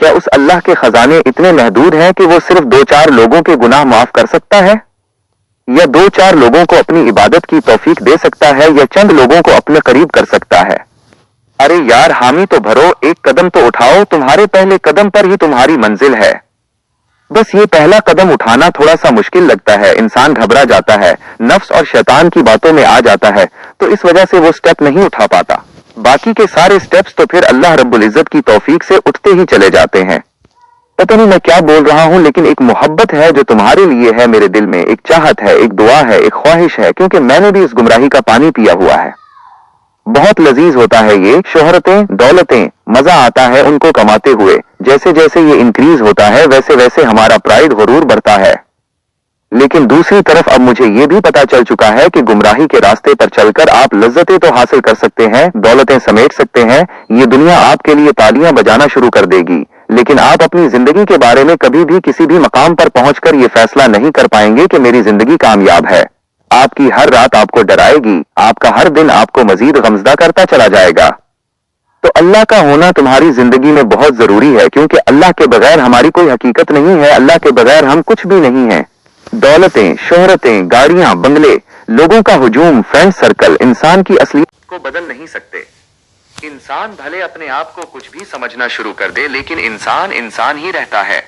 क्या उस अल्लाह के खजाने इतने महदूद हैं कि वो सिर्फ 2-4 लोगों के गुनाह माफ कर सकता है, या 2-4 लोगों को अपनी इबादत की तौफीक दे सकता है, या चंद लोगों को अपने करीब कर सकता है? अरे यार, हामी तो भरो, एक कदम तो उठाओ, तुम्हारे पहले कदम पर ही तुम्हारी मंजिल है। बस ये पहला कदम उठाना थोड़ा सा मुश्किल लगता है, इंसान घबरा जाता है, नफ्स और शैतान की बातों में आ जाता है, तो इस वजह से वो स्टेप नहीं उठा पाता। बाकी के सारे स्टेप्स तो फिर अल्लाह रब्बुल इज्जत की तौफीक से उठते ही चले जाते हैं। पता नहीं मैं क्या बोल रहा हूं, लेकिन एक मोहब्बत है जो तुम्हारे लिए है मेरे दिल में, एक चाहत है, एक दुआ है, एक ख्वाहिश है, क्योंकि मैंने भी इस गुमराही का पानी पिया हुआ है। बहुत लजीज होता है ये शोहरतें, दौलतें, मजा आता है उनको कमाते हुए। जैसे जैसे ये इंक्रीज होता है वैसे वैसे हमारा प्राइड गुरूर बढ़ता है। लेकिन दूसरी तरफ अब मुझे ये भी पता चल चुका है कि गुमराही के रास्ते पर चलकर आप लज्जतें तो हासिल कर सकते हैं, दौलतें समेट सकते हैं, ये दुनिया आपके लिए तालियां बजाना शुरू कर देगी, लेकिन आप अपनी जिंदगी के बारे में कभी भी किसी भी मकाम पर पहुंचकर ये फैसला नहीं कर पाएंगे कि मेरी जिंदगी कामयाब है। आपकी हर रात आपको डराएगी, आपका हर दिन आपको मजीद गमज़दा करता चला जाएगा। तो अल्लाह का होना तुम्हारी जिंदगी में बहुत जरूरी है, क्योंकि अल्लाह के बगैर हमारी कोई हकीकत नहीं है, अल्लाह के बगैर हम कुछ भी नहीं है। दौलतें, शोहरतें, गाड़ियां, बंगले, लोगों का हुजूम, फ्रेंड सर्कल इंसान की असलियत को बदल नहीं सकते। इंसान भले अपने आप को कुछ भी समझना शुरू कर दे, लेकिन इंसान इंसान ही रहता है।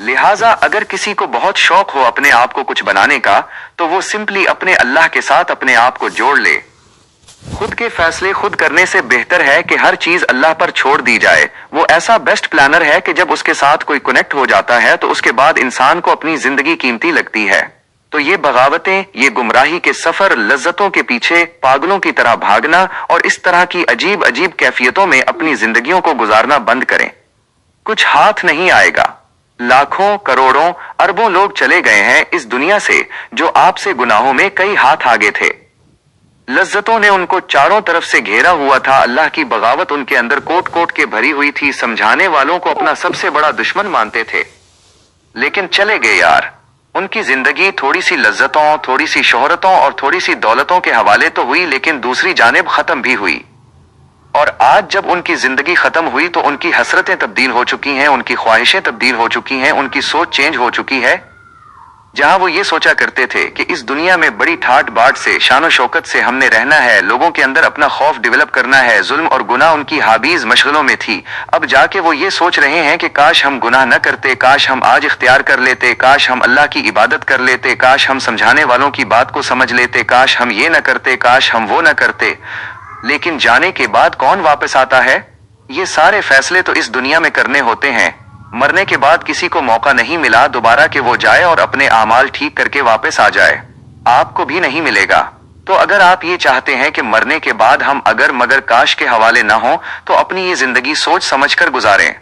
लिहाजा अगर किसी को बहुत शौक हो अपने आप को कुछ बनाने का, तो वो सिंपली अपने अल्लाह के साथ अपने आप को जोड़ ले। खुद के फैसले खुद करने से बेहतर है कि हर चीज अल्लाह पर छोड़ दी जाए। वो ऐसा बेस्ट प्लानर है कि जब उसके साथ कोई कनेक्ट हो जाता है तो उसके बाद इंसान को अपनी जिंदगी कीमती लगती है। तो ये बगावतें, ये गुमराही के सफर, लज्जतों के पीछे पागलों की तरह भागना और इस तरह की अजीब अजीब कैफियतों में अपनी जिंदगियों को गुजारना बंद करें। कुछ हाथ नहीं आएगा। लाखों, करोड़ों, अरबों लोग चले गए हैं इस दुनिया से जो आपसे गुनाहों में कई हाथ आगे थे। लज्जतों ने उनको चारों तरफ से घेरा हुआ था, अल्लाह की बगावत उनके अंदर कोट कोट के भरी हुई थी, समझाने वालों को अपना सबसे बड़ा दुश्मन मानते थे, लेकिन चले गए यार। उनकी जिंदगी थोड़ी सी लज्जतों, थोड़ी सी शोहरतों और थोड़ी सी दौलतों के हवाले तो हुई, लेकिन दूसरी जानिब खत्म भी हुई। और आज जब उनकी जिंदगी खत्म हुई तो उनकी हसरतें तब्दील हो चुकी हैं, उनकी ख्वाहिशें तब्दील हो चुकी हैं, उनकी सोच चेंज हो चुकी है। जहां वो ये सोचा करते थे कि इस दुनिया में बड़ी ठाट बाट से, शानो शौकत से हमने रहना है, लोगों के अंदर अपना खौफ डेवलप करना है, जुल्म और गुनाह उनकी हाबीज मशगलों में थी। अब जाके वो ये सोच रहे हैं कि काश हम गुनाह न करते, काश हम आज इख्तियार कर लेते, काश हम अल्लाह की इबादत कर लेते, काश हम समझाने वालों की बात को समझ लेते, काश हम ये न करते, काश हम वो न करते। लेकिन जाने के बाद कौन वापस आता है? ये सारे फैसले तो इस दुनिया में करने होते हैं। मरने के बाद किसी को मौका नहीं मिला दोबारा कि वो जाए और अपने आमाल ठीक करके वापस आ जाए। आपको भी नहीं मिलेगा। तो अगर आप ये चाहते हैं कि मरने के बाद हम अगर मगर काश के हवाले ना हो, तो अपनी ये जिंदगी सोच समझकर गुजारें।